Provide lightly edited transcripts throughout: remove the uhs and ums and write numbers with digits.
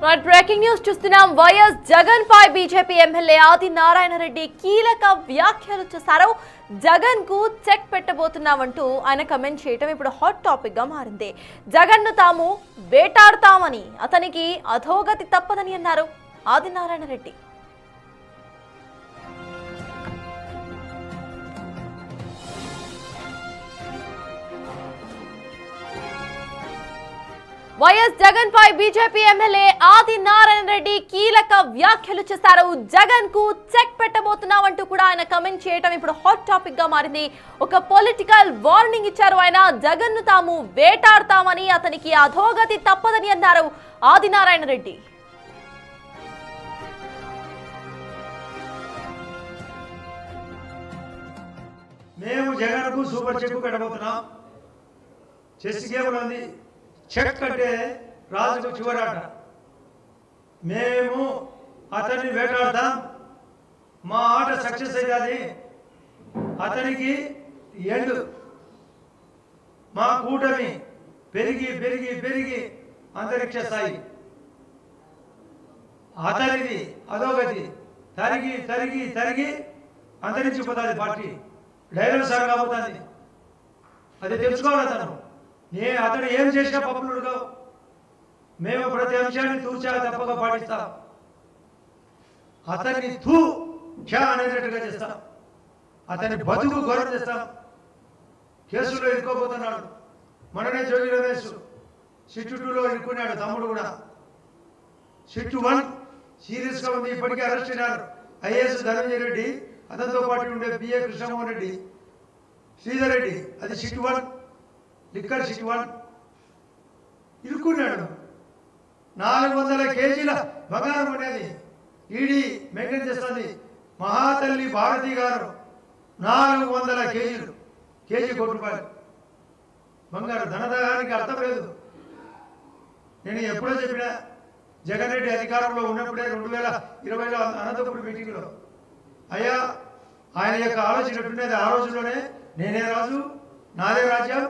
Breaking news చూస్తున్నాం. YS Jagan పై BJP MLA Adinarayana Reddy కీలక వ్యాఖ్యలు చేశారు. జగన్ కు చెక్ పెట్టబోతున్నామంటూ ఆయన కమెంట్ చేయడం ఇప్పుడు హాట్ టాపిక్ గా మారింది. జగన్ ను తాము వేటాడతామని, అతనికి అధోగతి తప్పదని అన్నారు ఆదినారాయణ రెడ్డి. వైఎస్ జగన్ పై బీజేపీ ఎమ్మెల్యే ఆదినారాయణ రెడ్డి కీలక వ్యాఖ్యలు చేశారు. జగన్ కు చెక్ పెట్టబోతున్నామంటూ కూడా ఆయన కమెంట్ చేయడం ఇప్పుడు హాట్ టాపిక్ గా మారింది. ఒక పొలిటికల్ వార్నింగ్ ఇచ్చారు ఆయన. జగన్ ను తాము వేటాడతామని, అతనికి అధోగతి తప్పదని అన్నారు ఆదినారాయణ రెడ్డి. మేము జగన్ కు సూపర్ చెక్ పెట్టబోతున్నాం. చెస్ గేమ్ ఉంది. చెక్ అంటే రాజుకు చివరాట. మేము అతన్ని వేటాడతాం. మా ఆట సక్సెస్ అయ్యాది. అతనికి ఎండు. మా కూటమి పెరిగి పెరిగి పెరిగి అంతరిక్ష స్థాయి. అతనిది అధోగతి. తరిగి తరిగి తరిగి అంతరించిపోతుంది పార్టీ. డైరెక్ట్ సార్ కాబోతుంది. అది తెలుసుకోవాలి అతను. అతడు ఏం చేసినా పప్పులుగా మేము ప్రతి అంశాన్ని తూచా తప్పక పాటిస్తాం. అతన్ని తూ క్ష అనేటట్టుగా చేస్తాం. అతని బతుకు గౌరవం చేస్తాం. కేసులో ఇరుక్కోబోతున్నాడు. మననే జోగి రమేష్ సిట్టు 2లో ఇరుక్కున్నాడు. తమ్ముడు కూడా సిట్టు 1 సీరియస్గా ఉంది. ఇప్పటికే అరెస్ట్ అయినారు ఐఏఎస్ ధనంజయ రెడ్డి, అతనితో పాటు ఉండే బిఏ కృష్ణమోహన్ రెడ్డి, శ్రీధర్ రెడ్డి. అది సిట్టు 1 లిక్కర్ సిట్టు 1 ఇరుక్కున్నాడు. 400 కేజీల బంగారం అనేది ఈడీ మెయింటైన్ చేస్తుంది. మహాతల్లి భారతి గారు 400 కేజీలు, కేజీ ₹1 బంగారు. ధనదానికి అర్థం లేదు. నేను ఎప్పుడో చెప్పినా, జగన్ రెడ్డి అధికారంలో ఉన్నప్పుడే 2020లో అనంతపురం మీటింగ్లో, అయ్యా ఆయన యొక్క ఆలోచన ఎట్టుండేది. ఆ రోజుల్లోనే నేనే రాజు, నాదే రాజ్యం,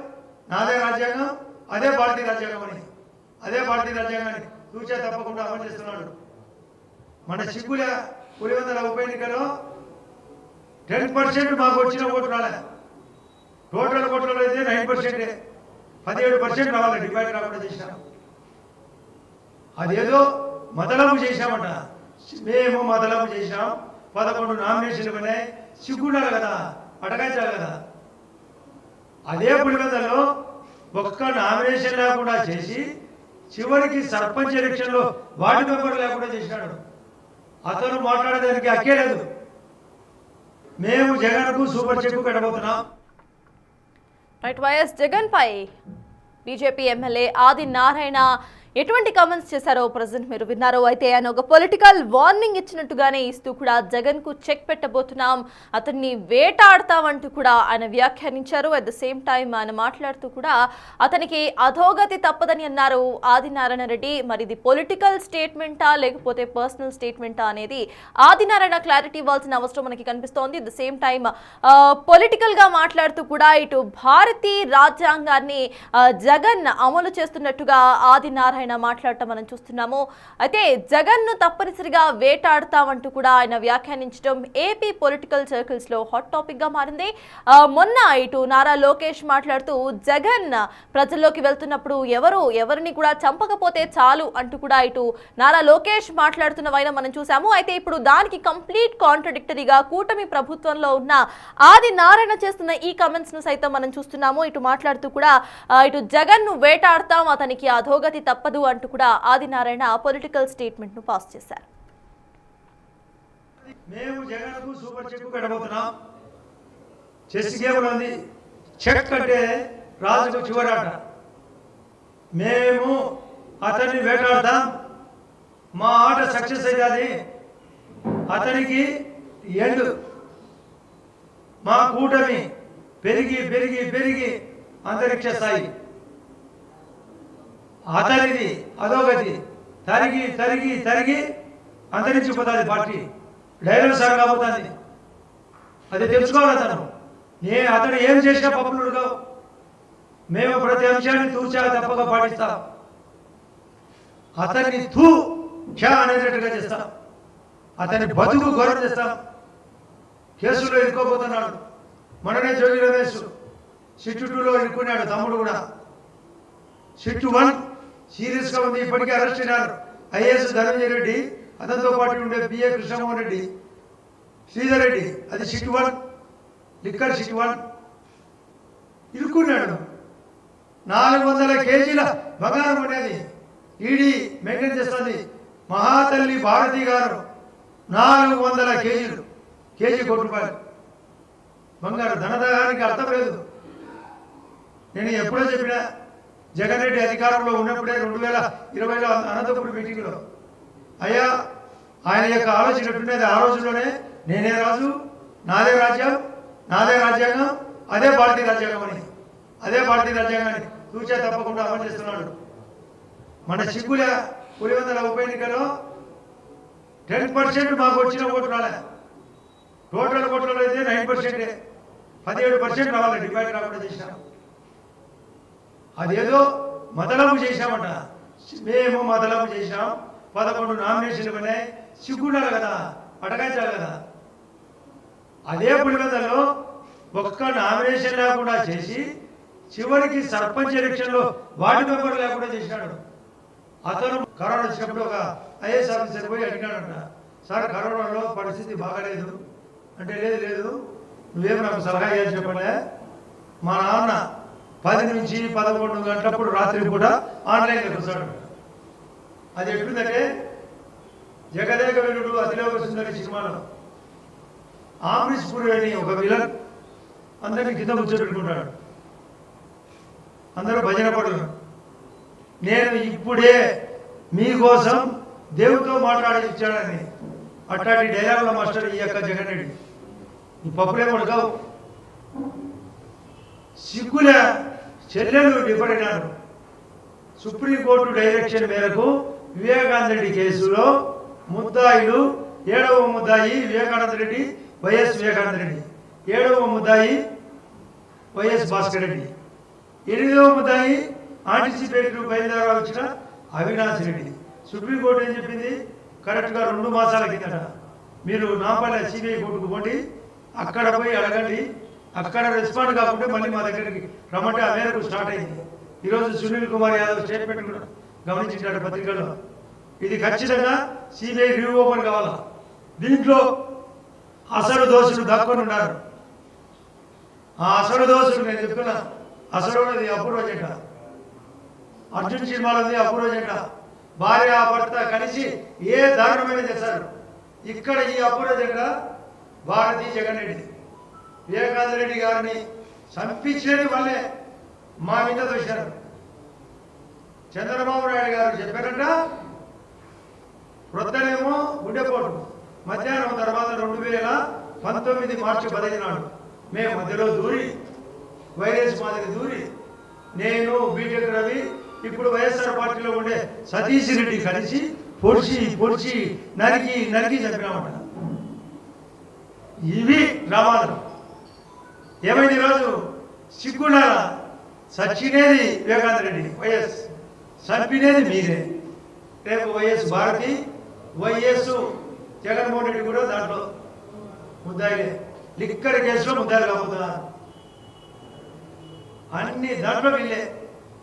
నాదే రాజ్యాంగం, అదే భారతీయ రాజ్యాంగం అని, అదే భారతీయ రాజ్యాంగాన్ని తూచా తప్పకుండా అమలు చేస్తున్నాడు. మన సిగ్గుల పులివెందుల ఉప ఎన్నికలో 10% మాకు వచ్చిన ఓటు రాలే. టోటల్ ఓట్లలో అయితే 9%, 17% రావాలి. డివైడ్ రాకుండా చేసినాం. అదేదో మతలము చేశామట. మేము మతలము చేశాం. 11 నామినేషన్లు ఉన్నాయి. సిగ్గుండాలి కదా, అటకాయించాలి కదా. అదే పులివెందులలో ఒక్క నామినేషన్ లేకుండా చేసి చివరికి సర్పంచ్ ఎలక్షన్లో వార్డు మెంబర్ లేకుండా చేసినాడు. అతను మాట్లాడేదానికి అక్కే లేదు. మేము జగన్ కు సూపర్ చెక్ పెట్టబోతున్నాం. వైఎస్ జగన్ పై బీజేపీ ఎమ్మెల్యే ఆదినారాయణ ఎటువంటి కామెంట్స్ చేశారో ప్రజెంట్ మీరు విన్నారు. అయితే ఆయన ఒక పొలిటికల్ వార్నింగ్ ఇచ్చినట్టుగానే ఇస్తూ కూడా జగన్ కు చెక్ పెట్టబోతున్నాం, అతన్ని వేటాడతామంటూ కూడా ఆయన వ్యాఖ్యానించారు. అట్ ద సేమ్ టైం ఆయన మాట్లాడుతూ కూడా అతనికి అధోగతి తప్పదని అన్నారు ఆదినారాయణ రెడ్డి. మరి ఇది పొలిటికల్ స్టేట్మెంటా లేకపోతే పర్సనల్ స్టేట్మెంటా అనేది ఆదినారాయణ క్లారిటీ ఇవ్వాల్సిన అవసరం మనకి కనిపిస్తోంది. At the same time political గా మాట్లాడుతూ కూడా ఇటు భారతీయ రాజ్యాంగాన్ని జగన్ అమలు చేస్తున్నట్టుగా ఆదినారాయణ మాట్లాడటం మనం చూస్తున్నాము. అయితే జగన్ ను తప్పనిసరిగా వేటాడతామంటూ కూడా ఆయన వ్యాఖ్యానించడం ఏపీ పొలిటికల్ సర్కిల్స్ లో హాట్ టాపిక్ గా మారింది. మొన్న ఇటు నారా లోకేష్ మాట్లాడుతూ జగన్ ప్రజల్లోకి వెళ్తున్నప్పుడు ఎవరిని కూడా చంపకపోతే చాలు అంటూ కూడా ఇటు నారా లోకేష్ మాట్లాడుతున్న వైన మనం చూసాము. అయితే ఇప్పుడు దానికి కంప్లీట్ కాంట్రడిక్టరీగా కూటమి ప్రభుత్వంలో ఉన్న ఆదినారాయణ చేస్తున్న ఈ కమెంట్స్ ను సైతం మనం చూస్తున్నాము. ఇటు మాట్లాడుతూ కూడా ఇటు జగన్ ను వేటాడతాం, అతనికి అధోగతి తప్పదు అంటూ కూడా ఆదినారాయణ పొలిటికల్ స్టేట్మెంట్ ను పాస్ చేశారు. మేము జగన్ కు సూపర్ చెక్ పెట్టబోతున్నాం. చెస్ గేమ్ ఉంది. చెక్ అంటే రాజుకు చివరాట. మేము అతన్ని వేటాడతాం. మా ఆట సక్సెస్ అయ్యాది. అతనికి ఎండు. మా కూటమి పెరిగి పెరిగి పెరిగి అంతరిక్ష స్థాయి. అతనిది అధోగతి. తరిగి తరిగి తరిగి అంతరించిపోతుంది పార్టీ. డైరెక్ట్ సార్ కాబోతుంది. అది తెలుసుకోవాలి అతను. అతడు ఏం చేసినా పప్పులుగా మేము ప్రతి అంశాన్ని తూచా తప్పక పాటిస్తాం. అతన్ని తూ ఖ్యా అనేటట్టుగా చేస్తాం, అతని బతుకు గౌరవం చేస్తాం. కేసులో ఇరుక్కోబోతున్నాడు. మననే జోగి రమేష్ సిట్టు 2లో ఇరుక్కున్నాడు, తమ్ముడు కూడా. సిట్టు 1 సీరియస్గా ఉంది, ఇప్పటికే అరెస్ట్ అయినారు. ఐఏఎస్ ధనంజయ రెడ్డి, అతనితో పాటు ఉండే పిఏ కృష్ణమోహన్ రెడ్డి, శ్రీధర్ రెడ్డి, అది సిట్టు 1, లిక్కర్ సిట్టు 1 ఇరుక్కున్నాడు. 400 కేజీల బంగారం అనేది ఈడీ మెయింటైన్ చేస్తుంది. మహాతల్లి భారతి గారు 400 కేజీలు, కేజీ ₹1 బంగారు. ధనదానికి అర్థం లేదు. నేను ఎప్పుడో చెప్పినా, జగన్ రెడ్డి అధికారంలో ఉన్నప్పుడే 2020లో అనంతపురం మీటింగ్లో, అయ్యా ఆయన యొక్క ఆలోచన ఎట్టుండేది, ఆ రోజుల్లోనే నేనే రాజు, నాదే రాజ్యం, నాదే రాజ్యాంగం, అదే భారతీయ రాజ్యాంగం అని, అదే భారతీయ రాజ్యాంగాన్ని తూచా తప్పకుండా అమలు చేస్తున్నాడు. మన సిగ్గుల పులివెందుల ఉప ఎన్నికలో 10% మాకు వచ్చిన ఓటు రాలే. టోటల్ ఓట్లలో అయితే 9%, 17% రావాలి, డివైడ్ రాకుండా చేసినాం. అదేదో మతలబు చేశామట, మేము మతలబు చేశాం. 11 నామినేషన్లు ఉన్నాయి, సిగ్గుండాలి కదా, అడగాల్చాలి కదా. అదే పులివెందులలో ఒక్క నామినేషన్ లేకుండా చేసి చివరికి సర్పంచ్ ఎలక్షన్లో వార్డు మెంబర్ లేకుండా చేసినాడు. అతను కరోనా వచ్చినప్పుడు ఒక ఐఏఎస్ ఆఫీసర్ పోయి అడిగాడంట, సార్ కరోనాలో పరిస్థితి బాగాలేదు అంటే, లేదు లేదు నువ్వేమో నాకు సలహా ఇవ్వాలి చెప్పలే, మా నాన్న 10 నుంచి 11 గంటలప్పుడు రాత్రి కూడా ఆన్లైన్లో కూర్చోడు. అది ఎట్లుందంటే, జగదేక వీరుడు అతిలోక సుందరి సినిమాలో ఆమ్రీష్ పురి అని ఒక విలన్ అందరినీ కింద కూర్చోబెట్టుకుంటాడు, అందరూ భజన పడుతున్నారు. నేను ఇప్పుడే మీకోసం దేవుడితో మాట్లాడి ఇచ్చాడని అట్లాంటి డైలాగుల మాస్టర్ ఈ యొక్క జగన్ రెడ్డి. ఈ పప్పులే కొడకావు. సిగ్గుల చెల్లెలు డిఫర్ అయినారు. సుప్రీంకోర్టు డైరెక్షన్ మేరకు వివేకానంద రెడ్డి కేసులో ముద్దాయిలు 7వ ముద్దాయి వివేకానంద రెడ్డి, వైఎస్ వివేకానంద రెడ్డి, 7వ ముద్దాయి వైఎస్ భాస్కర్ రెడ్డి, 8వ ముద్దాయి ఆంటిసిపేటరీ బయలుదేరా వచ్చిన అవినాష్ రెడ్డి. సుప్రీంకోర్టు ఏం చెప్పింది, కరెక్ట్గా 2 మాసాల కిందట మీరు నాంపల్లి సిబిఐ కోర్టుకు పోండి, అక్కడ పోయి అడగండి, అక్కడ రెస్పాండ్ కాకుండా మళ్ళీ మా దగ్గరికి రమ్మంటే ఆ మేరకు స్టార్ట్ అయింది. ఈరోజు సునీల్ కుమార్ యాదవ్ స్టేట్మెంట్ కూడా గమనించాడు పత్రికల్లో. ఇది ఖచ్చితంగా సిబిఐ రీఓపెన్ కావాలా. దీంట్లో అసలు దోషులు దక్కుని ఉన్నారు. ఆ అసలు దోషులు నేను చెప్తున్నా, అసలు ఉన్నది అపూర్వ జంట, అర్జున్ సినిమాలో ఉంది అపూర్వ జంట, భార్య భర్త కలిసి ఏ దారుణమైన చేశారు. ఇక్కడ ఈ అపూర్వ జంట భారతీ జగన్ రెడ్డి, వివేకానంద రెడ్డి గారిని చంపించేది వాళ్ళే మా మీద దోశారు. చంద్రబాబు నాయుడు గారు చెప్పారంట, వృద్ధనేమో గుండెపోటు, మధ్యాహ్నం తర్వాత 2019 మార్చి 15 నాడు మేము మధ్యలో దూరి, వైరస్ మాదిరి దూరి, నేను బీటెక్ రవి, ఇప్పుడు వైఎస్ఆర్ పార్టీలో ఉండే సతీష్ రెడ్డి కలిసి పొడిచి పొడిచి నరికి నరికి చంపినామంట. ఇవి డ్రామాలు. ఏమైంది ఈరోజు సిగ్గుండాల, సచ్చినేది వివేకానంద రెడ్డి వైఎస్, చంపినేది మీరే. రేపు వైఎస్ భారతి, వైఎస్ జగన్మోహన్ రెడ్డి కూడా దాంట్లో ముద్దాయిలే. లిక్కర్ కేసులో ముద్దాయిలు కాకపోతున్నారు, అన్ని దాంట్లో వీళ్ళే.